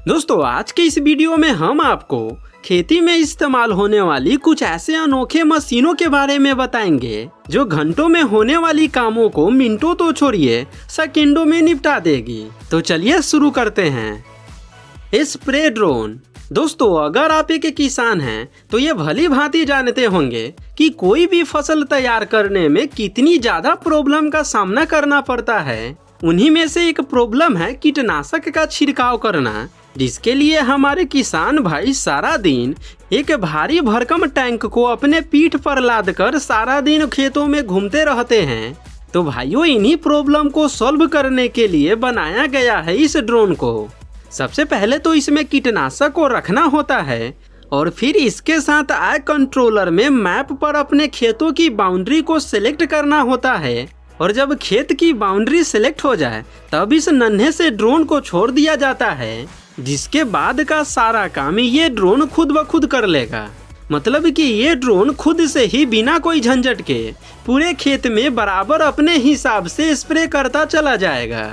दोस्तों आज के इस वीडियो में हम आपको खेती में इस्तेमाल होने वाली कुछ ऐसे अनोखे मशीनों के बारे में बताएंगे जो घंटों में होने वाली कामों को मिनटों तो छोड़िए सेकंडों में निपटा देगी। तो चलिए शुरू करते हैं। Spray drone. दोस्तों अगर आप एक किसान हैं तो ये भली भांति जानते होंगे कि कोई भी फसल तैयार करने में कितनी ज्यादा प्रॉब्लम का सामना करना पड़ता है। उन्हीं में से एक प्रॉब्लम है कीटनाशक का छिड़काव करना, जिसके लिए हमारे किसान भाई सारा दिन एक भारी भरकम टैंक को अपने पीठ पर लादकर सारा दिन खेतों में घूमते रहते हैं। तो भाइयों इन्हीं प्रॉब्लम को सॉल्व करने के लिए बनाया गया है इस ड्रोन को। सबसे पहले तो इसमें कीटनाशक को रखना होता है और फिर इसके साथ आई कंट्रोलर में मैप पर अपने खेतों की बाउंड्री को सिलेक्ट करना होता है और जब खेत की बाउंड्री सिलेक्ट हो जाए तब इस नन्हे से ड्रोन को छोड़ दिया जाता है, जिसके बाद का सारा काम ये ड्रोन खुद ब खुद कर लेगा। मतलब कि ये ड्रोन खुद से ही बिना कोई झंझट के पूरे खेत में बराबर अपने हिसाब से स्प्रे करता चला जाएगा।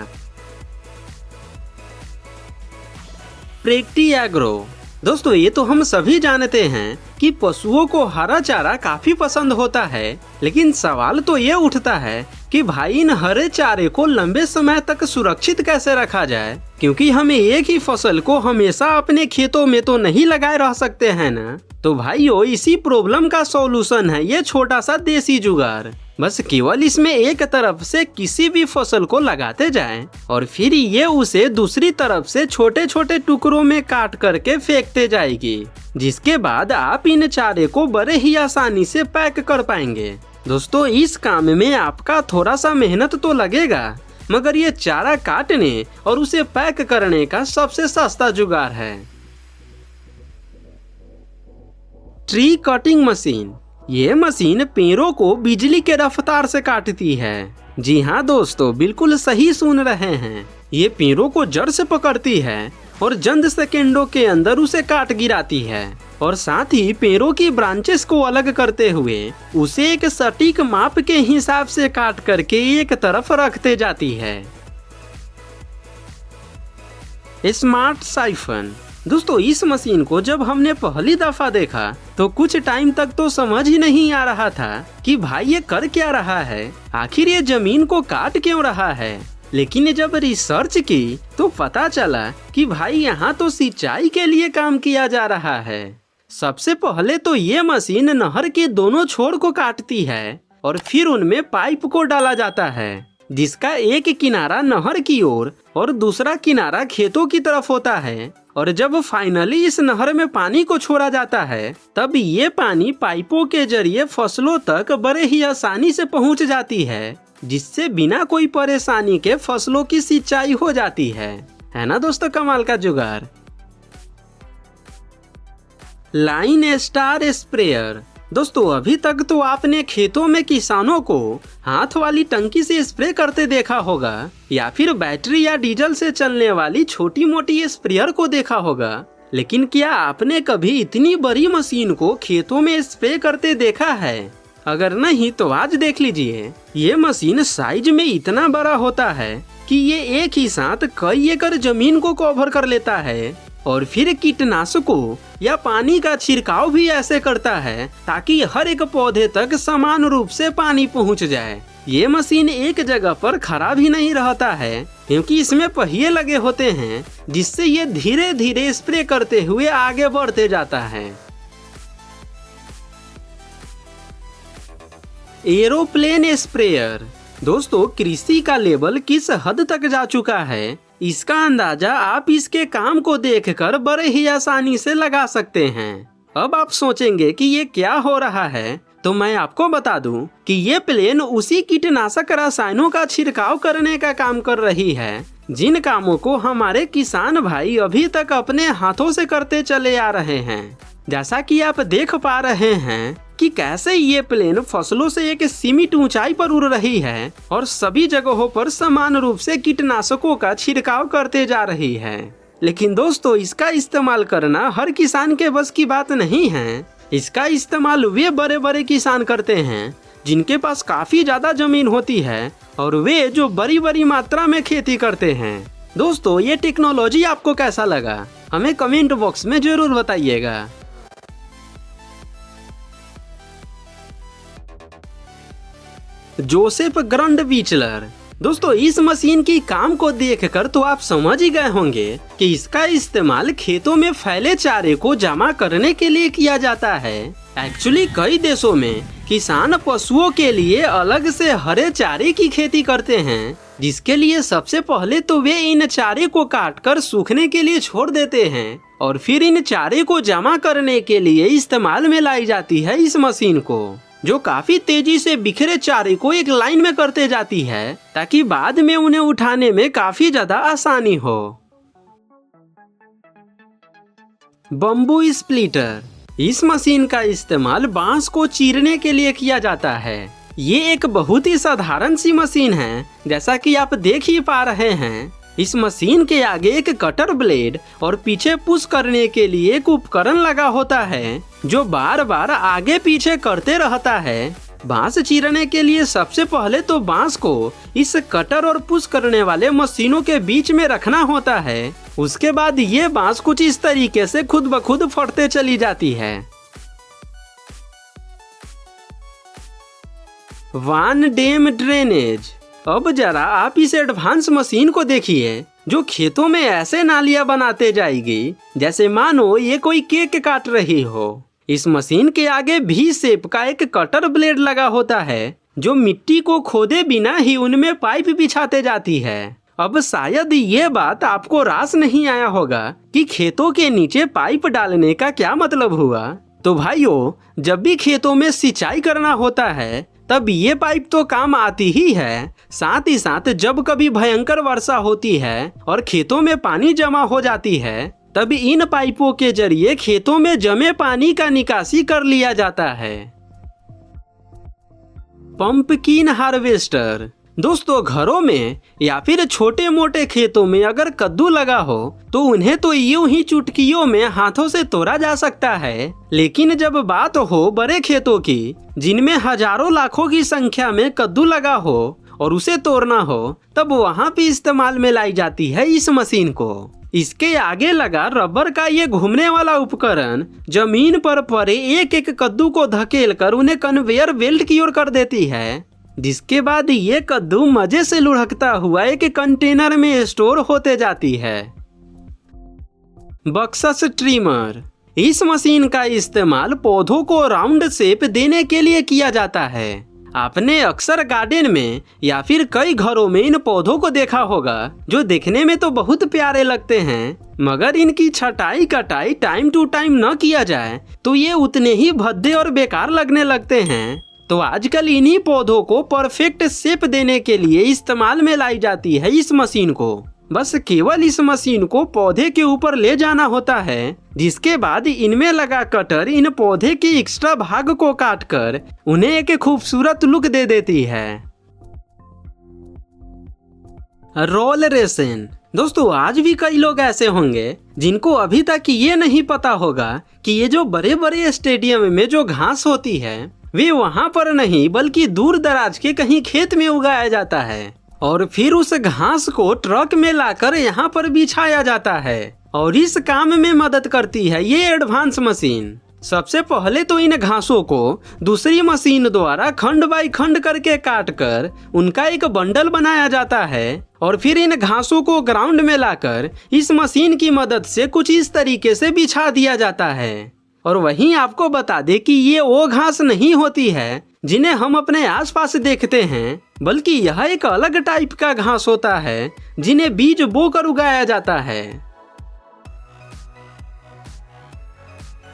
प्रेक्टी एग्रो। दोस्तों ये तो हम सभी जानते हैं कि पशुओं को हरा चारा काफी पसंद होता है, लेकिन सवाल तो ये उठता है कि भाई इन हरे चारे को लंबे समय तक सुरक्षित कैसे रखा जाए, क्योंकि हमें एक ही फसल को हमेशा अपने खेतों में तो नहीं लगाए रह सकते हैं ना। तो भाइयों इसी प्रॉब्लम का सॉल्यूशन है ये छोटा सा देसी जुगाड़। बस केवल इसमें एक तरफ से किसी भी फसल को लगाते जाएं और फिर ये उसे दूसरी तरफ से छोटे छोटे टुकड़ों में काट करके फेंकते जाएगी, जिसके बाद आप इन चारे को बड़े ही आसानी से पैक कर पाएंगे। दोस्तों इस काम में आपका थोड़ा सा मेहनत तो लगेगा, मगर ये चारा काटने और उसे पैक करने का सबसे सस्ता जुगाड़ है। Tree cutting machine. ये मशीन पेड़ों को बिजली के रफ्तार से काटती है। जी हाँ दोस्तों बिल्कुल सही सुन रहे हैं, ये पेड़ों को जड़ से पकड़ती है और चंद सेकेंडों के अंदर उसे काट गिराती है और साथ ही पेड़ों की ब्रांचेस को अलग करते हुए उसे एक सटीक माप के हिसाब से काट करके एक तरफ रखते जाती है। Smart siphon. दोस्तों इस मशीन को जब हमने पहली दफा देखा तो कुछ टाइम तक तो समझ ही नहीं आ रहा था कि भाई ये कर क्या रहा है, आखिर ये जमीन को काट क्यों रहा है। लेकिन जब रिसर्च की तो पता चला कि भाई यहाँ तो सिंचाई के लिए काम किया जा रहा है। सबसे पहले तो ये मशीन नहर के दोनों छोर को काटती है और फिर उनमें पाइप को डाला जाता है, जिसका एक किनारा नहर की ओर और दूसरा किनारा खेतों की तरफ होता है। और जब फाइनली इस नहर में पानी को छोड़ा जाता है तब ये पानी पाइपों के जरिए फसलों तक बड़े ही आसानी से पहुंच जाती है, जिससे बिना कोई परेशानी के फसलों की सिंचाई हो जाती है ना दोस्तों, कमाल का जुगाड़। Line star sprayer. दोस्तों अभी तक तो आपने खेतों में किसानों को हाथ वाली टंकी से स्प्रे करते देखा होगा या फिर बैटरी या डीजल से चलने वाली छोटी मोटी स्प्रेयर को देखा होगा, लेकिन क्या आपने कभी इतनी बड़ी मशीन को खेतों में स्प्रे करते देखा है? अगर नहीं तो आज देख लीजिए। ये मशीन साइज में इतना बड़ा होता है कि ये एक ही साथ कई एकड़ जमीन को कवर कर लेता है और फिर कीटनाशकों या पानी का छिड़काव भी ऐसे करता है ताकि हर एक पौधे तक समान रूप से पानी पहुंच जाए। ये मशीन एक जगह पर खड़ा भी नहीं रहता है, क्योंकि इसमें पहिए लगे होते हैं, जिससे ये धीरे धीरे स्प्रे करते हुए आगे बढ़ते जाता है। Aeroplane sprayer. दोस्तों कृषि का लेवल किस हद तक जा चुका है, इसका अंदाजा आप इसके काम को देखकर बड़े ही आसानी से लगा सकते हैं। अब आप सोचेंगे कि ये क्या हो रहा है, तो मैं आपको बता दूं कि ये प्लेन उसी कीटनाशक रसायनों का छिड़काव करने का काम कर रही है, जिन कामों को हमारे किसान भाई अभी तक अपने हाथों से करते चले आ रहे हैं। जैसा कि आप देख पा रहे हैं कि कैसे ये प्लेन फसलों से एक सीमित ऊंचाई पर उड़ रही है और सभी जगहों पर समान रूप से कीटनाशकों का छिड़काव करते जा रही है। लेकिन दोस्तों इसका इस्तेमाल करना हर किसान के बस की बात नहीं है। इसका इस्तेमाल वे बड़े बड़े किसान करते हैं जिनके पास काफी ज्यादा जमीन होती है और वे जो बड़ी बड़ी मात्रा में खेती करते हैं। दोस्तों ये टेक्नोलॉजी आपको कैसा लगा हमें कमेंट बॉक्स में जरूर बताइएगा। जोसेफ ग्रंडविचलर। दोस्तों इस मशीन की काम को देखकर तो आप समझ ही गए होंगे कि इसका इस्तेमाल खेतों में फैले चारे को जमा करने के लिए किया जाता है। एक्चुअली कई देशों में किसान पशुओं के लिए अलग से हरे चारे की खेती करते हैं, जिसके लिए सबसे पहले तो वे इन चारे को काटकर सूखने के लिए छोड़ देते हैं और फिर इन चारे को जमा करने के लिए इस्तेमाल में लाई जाती है इस मशीन को, जो काफी तेजी से बिखरे चारे को एक लाइन में करते जाती है ताकि बाद में उन्हें उठाने में काफी ज्यादा आसानी हो। Bamboo splitter. इस मशीन का इस्तेमाल बांस को चीरने के लिए किया जाता है। ये एक बहुत ही साधारण सी मशीन है, जैसा कि आप देख ही पा रहे हैं। इस मशीन के आगे एक कटर ब्लेड और पीछे पुश करने के लिए एक उपकरण लगा होता है जो बार बार आगे पीछे करते रहता है। बांस चीरने के लिए सबसे पहले तो बांस को इस कटर और पुश करने वाले मशीनों के बीच में रखना होता है। उसके बाद ये बांस कुछ इस तरीके से खुद ब खुद फटते चली जाती है। वान डेम ड्रेनेज। अब जरा आप इस एडवांस मशीन को देखिए जो खेतों में ऐसे नालियां बनाते जाएगी जैसे मानो ये कोई केक काट रही हो। इस मशीन के आगे भी शेप का एक कटर ब्लेड लगा होता है जो मिट्टी को खोदे बिना ही उनमें पाइप बिछाते जाती है। अब शायद ये बात आपको रास नहीं आया होगा कि खेतों के नीचे पाइप डालने का क्या मतलब हुआ। तो भाइयों, जब भी खेतों में सिंचाई करना होता है तब ये पाइप तो काम आती ही है, साथ ही साथ जब कभी भयंकर वर्षा होती है और खेतों में पानी जमा हो जाती है तब इन पाइपों के जरिए खेतों में जमे पानी का निकासी कर लिया जाता है। Pumpkin harvester. दोस्तों घरों में या फिर छोटे मोटे खेतों में अगर कद्दू लगा हो तो उन्हें तो यूं ही चुटकियों में हाथों से तोड़ा जा सकता है, लेकिन जब बात हो बड़े खेतों की जिनमें हजारों लाखों की संख्या में कद्दू लगा हो और उसे तोड़ना हो, तब वहां पे इस्तेमाल में लाई जाती है इस मशीन को। इसके आगे लगा रबर का ये घूमने वाला उपकरण जमीन पर पड़े एक एक कद्दू को धकेल कर उन्हें कन्वेयर बेल्ट की ओर कर देती है, जिसके बाद ये कद्दू मजे से लुढ़कता हुआ एक कंटेनर में स्टोर होते जाती है। बक्सस ट्रिमर। इस मशीन का इस्तेमाल पौधों को राउंड शेप देने के लिए किया जाता है। आपने अक्सर गार्डन में या फिर कई घरों में इन पौधों को देखा होगा जो देखने में तो बहुत प्यारे लगते हैं, मगर इनकी छटाई कटाई टाइम टू टाइम न किया जाए तो ये उतने ही भद्दे और बेकार लगने लगते हैं। तो आजकल इन्हीं पौधों को परफेक्ट शेप देने के लिए इस्तेमाल में लाई जाती है इस मशीन को। बस केवल इस मशीन को पौधे के ऊपर ले जाना होता है, जिसके बाद इनमें लगा कटर इन पौधे के एक्स्ट्रा भाग को काटकर उन्हें एक खूबसूरत लुक दे देती है। रोल रेसन। दोस्तों आज भी कई लोग ऐसे होंगे जिनको अभी तक ये नहीं पता होगा कि ये जो बड़े बड़े स्टेडियम में जो घास होती है वे वहां पर नहीं बल्कि दूर दराज के कहीं खेत में उगाया जाता है और फिर उस घास को ट्रक में लाकर यहाँ पर बिछाया जाता है। और इस काम में मदद करती है ये एडवांस मशीन। सबसे पहले तो इन घासों को दूसरी मशीन द्वारा खंड बाई खंड करके काट कर उनका एक बंडल बनाया जाता है और फिर इन घासों को ग्राउंड में लाकर इस मशीन की मदद से कुछ इस तरीके से बिछा दिया जाता है। और वहीं आपको बता दे कि ये वो घास नहीं होती है जिन्हें हम अपने आसपास देखते हैं, बल्कि यह एक अलग टाइप का घास होता है जिन्हें बीज बोकर उगाया जाता है।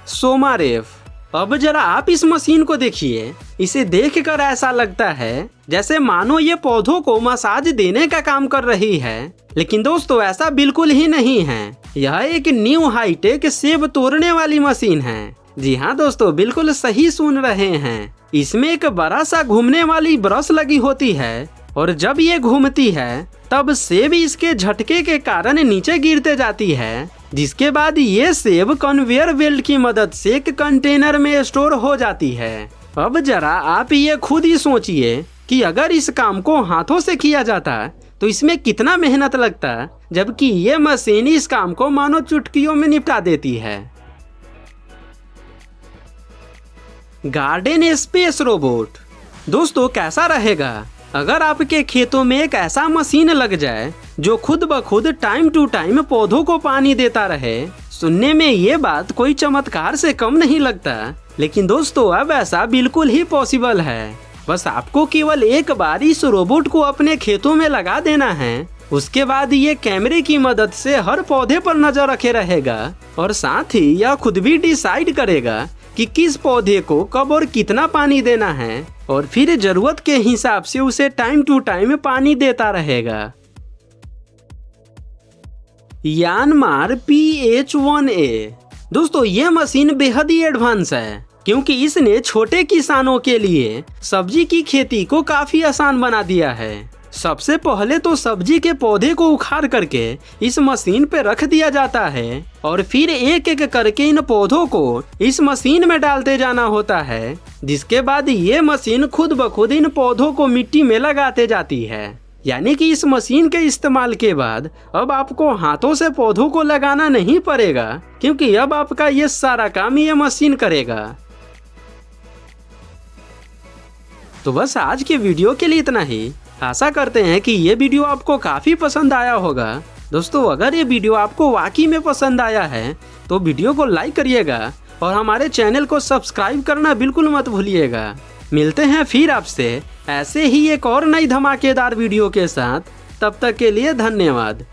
सोमारेफ। अब जरा आप इस मशीन को देखिए, इसे देखकर ऐसा लगता है जैसे मानो ये पौधों को मसाज देने का काम कर रही है, लेकिन दोस्तों ऐसा बिल्कुल ही नहीं है। यह एक न्यू हाईटेक सेब तोड़ने वाली मशीन है। जी हाँ दोस्तों, बिल्कुल सही सुन रहे हैं। इसमें एक बड़ा सा घूमने वाली ब्रश लगी होती है और जब ये घूमती है तब सेब इसके झटके के कारण नीचे गिरते जाती है, जिसके बाद ये सेब कन्वेयर बेल्ट की मदद से एक कंटेनर में स्टोर हो जाती है। अब जरा आप ये खुद ही सोचिए कि अगर इस काम को हाथों से किया जाता तो इसमें कितना मेहनत लगता, जबकि ये मशीन इस काम को मानो चुटकियों में निपटा देती है। Garden space robot. दोस्तों, कैसा रहेगा अगर आपके खेतों में एक ऐसा मशीन लग जाए जो खुद ब खुद टाइम टू टाइम पौधों को पानी देता रहे। सुनने में ये बात कोई चमत्कार से कम नहीं लगता, लेकिन दोस्तों अब ऐसा बिल्कुल ही पॉसिबल है। बस आपको केवल एक बार इस रोबोट को अपने खेतों में लगा देना है। उसके बाद ये कैमरे की मदद से हर पौधे पर नजर रखे रहेगा और साथ ही यह खुद भी डिसाइड करेगा कि किस पौधे को कब और कितना पानी देना है, और फिर जरूरत के हिसाब से उसे टाइम टू टाइम पानी देता रहेगा। Yanmar PH1A। दोस्तों, ये मशीन बेहद ही एडवांस है, क्योंकि इसने छोटे किसानों के लिए सब्जी की खेती को काफी आसान बना दिया है। सबसे पहले तो सब्जी के पौधे को उखाड़ करके इस मशीन पे रख दिया जाता है और फिर एक एक करके इन पौधों को इस मशीन में डालते जाना होता है, जिसके बाद ये मशीन खुद ब खुद इन पौधों को मिट्टी में लगाते जाती है। यानी कि इस मशीन के इस्तेमाल के बाद अब आपको हाथों से पौधों को लगाना नहीं पड़ेगा, क्योंकि अब आपका ये सारा काम ये मशीन करेगा। तो बस आज के वीडियो के लिए इतना ही। आशा करते हैं कि ये वीडियो आपको काफ़ी पसंद आया होगा। दोस्तों, अगर ये वीडियो आपको वाकई में पसंद आया है तो वीडियो को लाइक करिएगा और हमारे चैनल को सब्सक्राइब करना बिल्कुल मत भूलिएगा। मिलते हैं फिर आपसे ऐसे ही एक और नई धमाकेदार वीडियो के साथ। तब तक के लिए धन्यवाद।